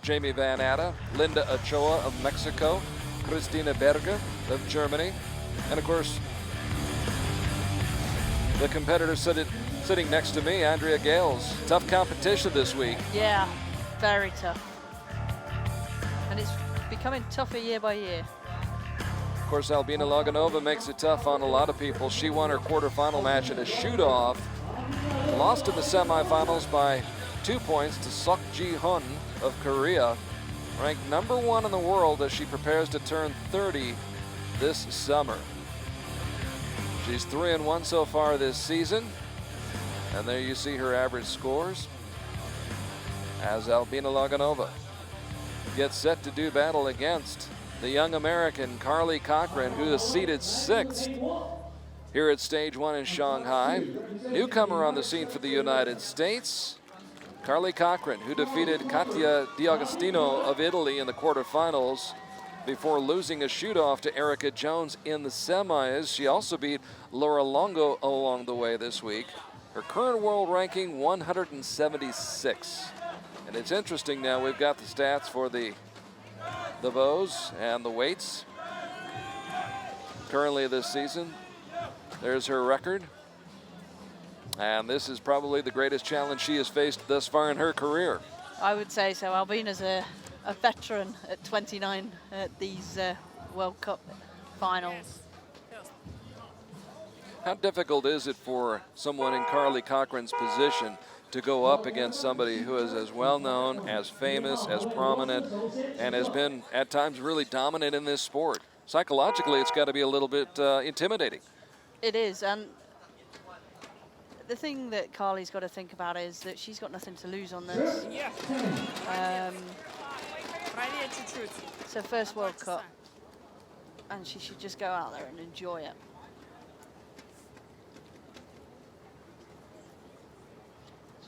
Jamie Van Atta, Linda Ochoa of Mexico, Christina Berger of Germany, and of course, the competitor sitting next to me, Andrea Gales. Tough competition this week. Yeah, very tough. And it's becoming tougher year by year. Of course, Albina Loginova makes it tough on a lot of people. She won her quarterfinal match in a shoot-off, lost in the semifinals by 2 points to Sok Ji-hun of Korea, ranked #1 in the world as she prepares to turn 30 this summer. She's 3-1 so far this season. And there you see her average scores as Albina Loginova gets set to do battle against the young American Carli Cochran, who is seated 6th here at stage 1 in Shanghai. Newcomer on the scene for the United States, Carli Cochran, who defeated Katia D'Agostino of Italy in the quarterfinals before losing a shoot-off to Erica Jones in the semis. She also beat Laura Longo along the way this week. Her current world ranking 176. And it's interesting now, we've got the stats for the bows and the weights. Currently this season, there's her record. And this is probably the greatest challenge she has faced thus far in her career. I would say so. Albina's a veteran at 29 at these World Cup finals. How difficult is it for someone in Carli Cochran's position to go up against somebody who is as well known, as famous, as prominent, and has been at times really dominant in this sport? Psychologically, it's got to be a little bit intimidating. It is, and the thing that Carli's got to think about is that she's got nothing to lose on this. It's her first World Cup, and she should just go out there and enjoy it.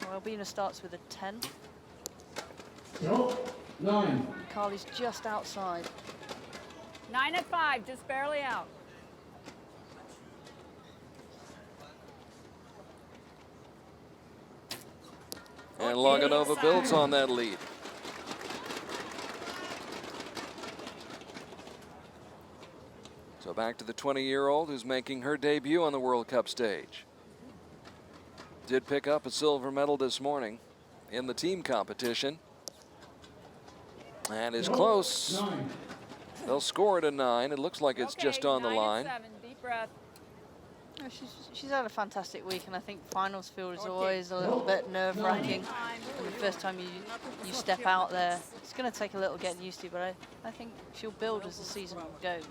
So Albina starts with a 10. 9. Carli's just outside. 9 at 5, just barely out. And Loginova builds on that lead. So back to the 20-year-old who's making her debut on the World Cup stage. Did pick up a silver medal this morning in the team competition. And is close. They'll score it a 9. It looks like it's just on the line. 7, deep breath. She's had a fantastic week, and I think finals field is always a little bit nerve-wracking. And the first time you step out there, it's going to take a little getting used to, but I think she'll build as the season goes.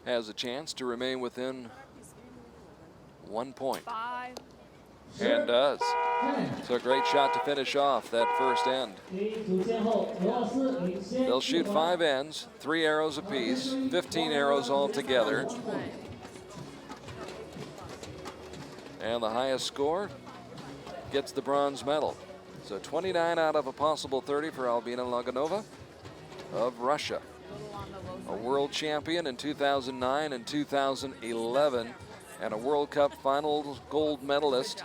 Has a chance to remain within 1 point. 5. And does. So a great shot to finish off that first end. They'll shoot 5 ends, 3 arrows apiece, 15 arrows altogether. And the highest score gets the bronze medal. So 29 out of a possible 30 for Albina Loginova of Russia. A world champion in 2009 and 2011, and a World Cup final gold medalist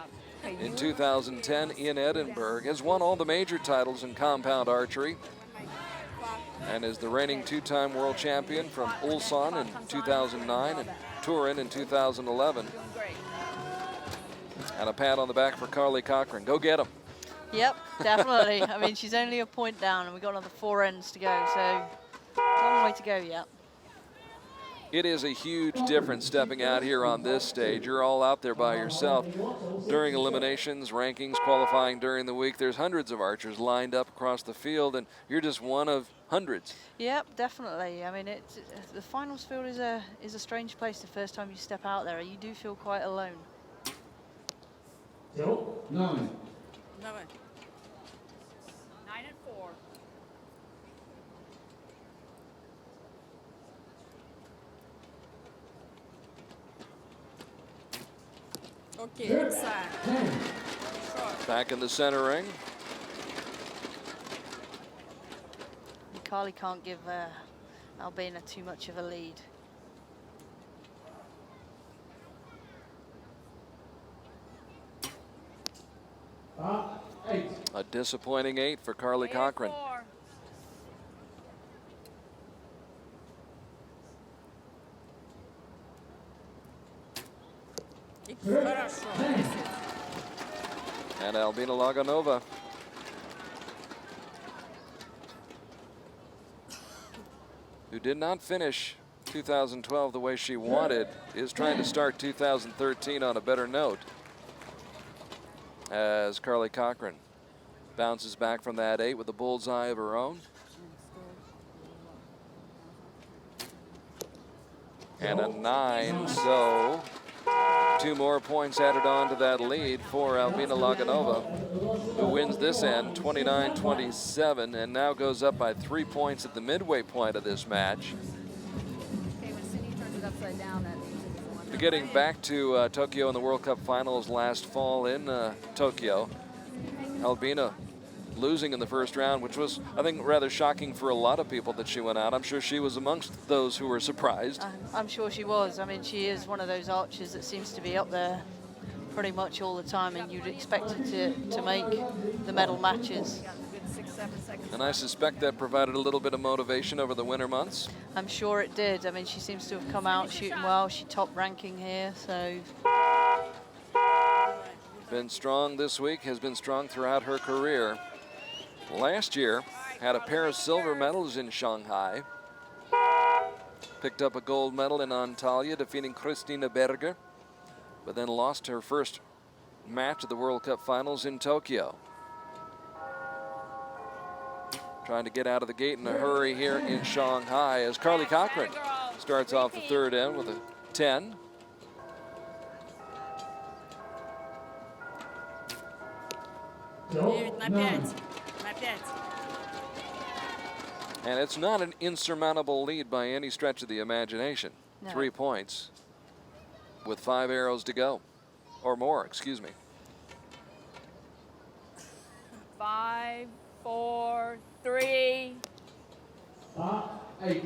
in 2010 in Edinburgh. Has won all the major titles in compound archery and is the reigning 2-time world champion from Ulsan in 2009 and Turin in 2011. And a pat on the back for Carli Cochran. Go get him. Yep, definitely. I mean, she's only a point down, and we've got another 4 ends to go, so long way to go yet. It is a huge difference stepping out here on this stage. You're all out there by yourself. During eliminations, rankings, qualifying during the week, there's hundreds of archers lined up across the field, and you're just one of hundreds. Yep, definitely. I mean, the finals field is a strange place the first time you step out there. You do feel quite alone. 9. 9 at 4. Okay, inside. Back in the center ring. Carli can't give Albina too much of a lead. disappointing 8 for Carli Cochran. 4. Хорошо. And Albina Loginova, who did not finish 2012 the way she wanted, is trying to start 2013 on a better note, as Carli Cochran bounces back from that 8 with a bullseye of her own. And a 9, so 2 more points added on to that lead for Albina Loginova, who wins this end 29-27 and now goes up by 3 points at the midway point of this match. Okay, when Cindy turns it upside down, that means it's one. Getting back to Tokyo in the World Cup finals last fall in Tokyo, Albina losing in the first round, which was, I think, rather shocking for a lot of people that she went out. I'm sure she was amongst those who were surprised. I'm sure she was. I mean, she is one of those archers that seems to be up there pretty much all the time, and you'd expect her to make the medal matches. Good 6, 7 seconds. And I suspect that provided a little bit of motivation over the winter months. I'm sure it did. I mean, she seems to have come out shooting well. She top ranking here, so Been strong this week, has been strong throughout her career. Last year, had a pair of silver medals in Shanghai. Picked up a gold medal in Antalya, defeating Christina Berger, but then lost her first match of the World Cup finals in Tokyo. Trying to get out of the gate in a hurry here in Shanghai as Carli Cochran starts off the third end with a 10. На 5. And it's not an insurmountable lead by any stretch of the imagination. No. 3 points with 5 arrows to go, or more, excuse me. 5, 4, 3. 8. All right.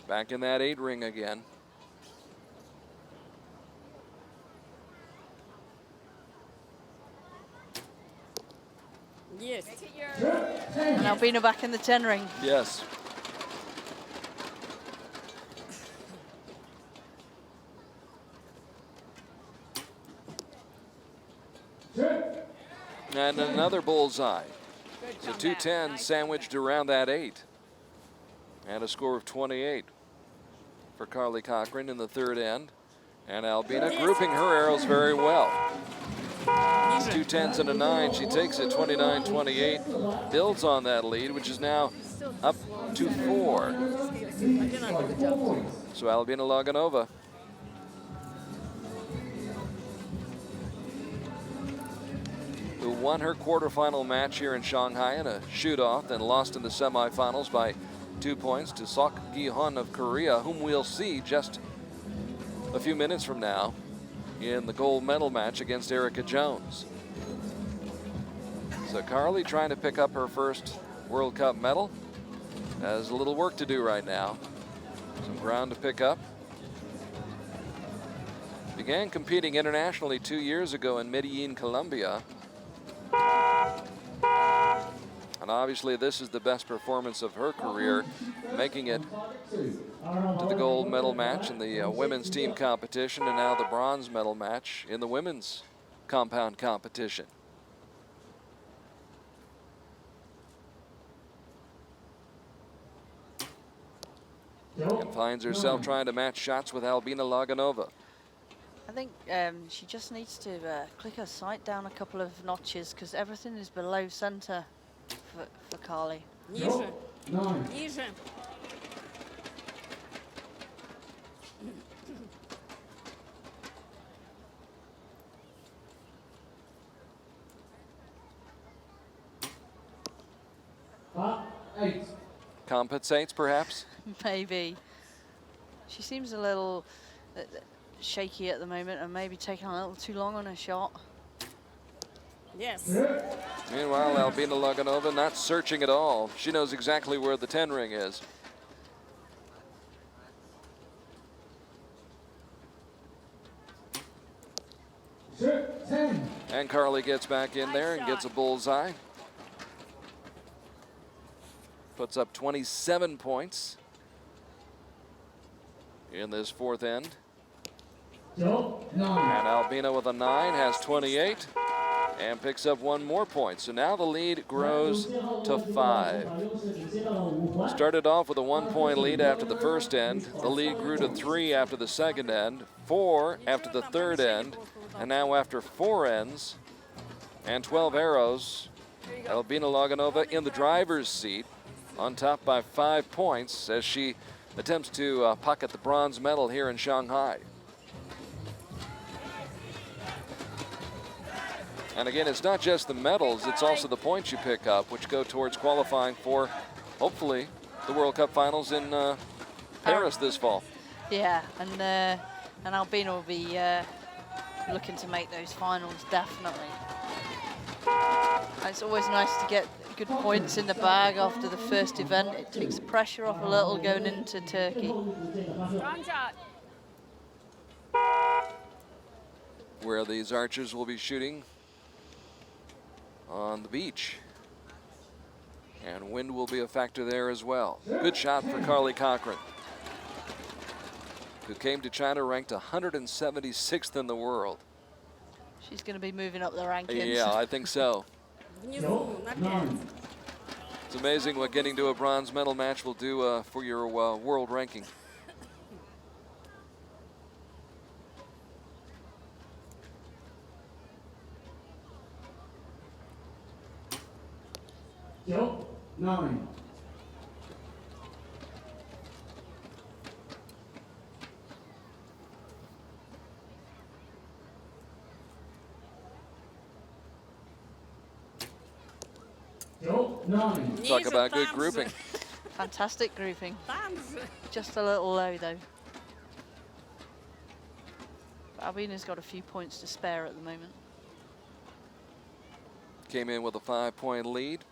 Back in that 8 ring again. Yes. and Albina back in the 10 ring. Yes. And another bullseye. So 2 10s sandwiched around that 8. And a score of 28 for Carli Cochran in the third end. And Albina grouping her arrows very well. 2 10s and a 9. She takes it 29-28. Builds on that lead, which is now up to 4. So Albina Loginova, who won her quarterfinal match here in Shanghai in a shoot-off, then lost in the semifinals by 2 points to Sok Gi-hun of Korea, whom we'll see just a few minutes from now in the gold medal match against Erica Jones. So Carli trying to pick up her first World Cup medal. Has a little work to do right now. Some ground to pick up. Began competing internationally 2 years ago in Medellin, Colombia. And obviously this is the best performance of her career, making it to the gold medal match in the women's team competition, and now the bronze medal match in the women's compound competition. And finds herself trying to match shots with Albina Loginova. I think she just needs to click her sight down a couple of notches, because everything is below center for Carli. Ниже. Ниже. Compensates, perhaps? Maybe. She seems a little shaky at the moment and maybe taking a little too long on her shot. Yes. Meanwhile, Albina Loginova not searching at all. She knows exactly where the 10 ring is. And Carli gets back in there and gets a bullseye. Puts up 27 points in this fourth end. And Albina with a 9 has 28 and picks up 1 more point. So now the lead grows to 5. Started off with a 1-point lead after the first end. The lead grew to 3 after the second end, 4 after the third end, and now after 4 ends and 12 arrows, Albina Loginova in the driver's seat, on top by 5 points as she attempts to pocket the bronze medal here in Shanghai. And again, it's not just the medals, it's also the points you pick up, which go towards qualifying for, hopefully, the World Cup finals in Paris this fall. Yeah, and Albina will be looking to make those finals, definitely. And it's always nice to get good points in the bag after the first event. It takes the pressure off a little going into Turkey. Strong shot. Where these archers will be shooting on the beach. And wind will be a factor there as well. Good shot for Carli Cochran, who came to China ranked 176th in the world. She's going to be moving up the rankings. Yeah, I think so. It's amazing what getting to a bronze medal match will do for your world ranking. Nine. Talk about good grouping. Fantastic grouping. Just a little low though. Albina's got a few points to spare at the moment. Came in with a 5-point lead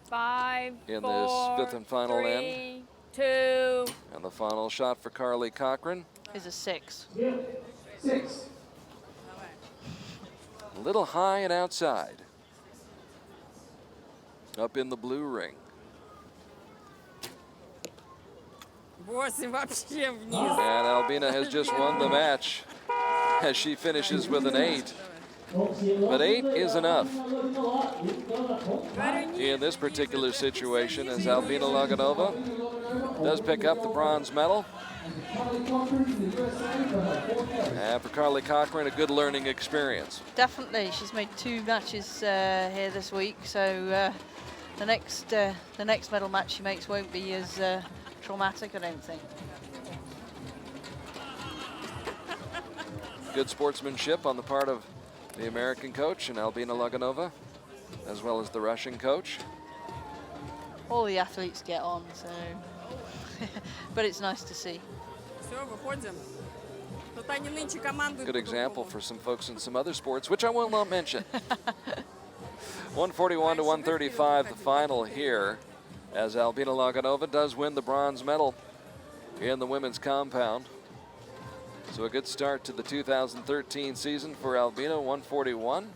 5, in 4, this 5th and final 3, end. 2. And the final shot for Carli Cochran. Is a 6. 6. A little high and outside. Up in the blue ring. 8 вообще вниз. And Albina has just won the match as she finishes with an 8. But 8 is enough in this particular situation, as Albina Loginova does pick up the bronze medal. And for Carli Cochran, a good learning experience. Definitely, she's made 2 matches here this week, so the next medal match she makes won't be as traumatic, I don't think. Good sportsmanship on the part of the American coach and Albina Loginova, as well as the Russian coach. All the athletes get on, so but it's nice to see. Good example for some folks in some other sports, which I will not mention. 141 to 135, the final here, as Albina Loginova does win the bronze medal in the women's compound. So a good start to the 2013 season for Albina, 141.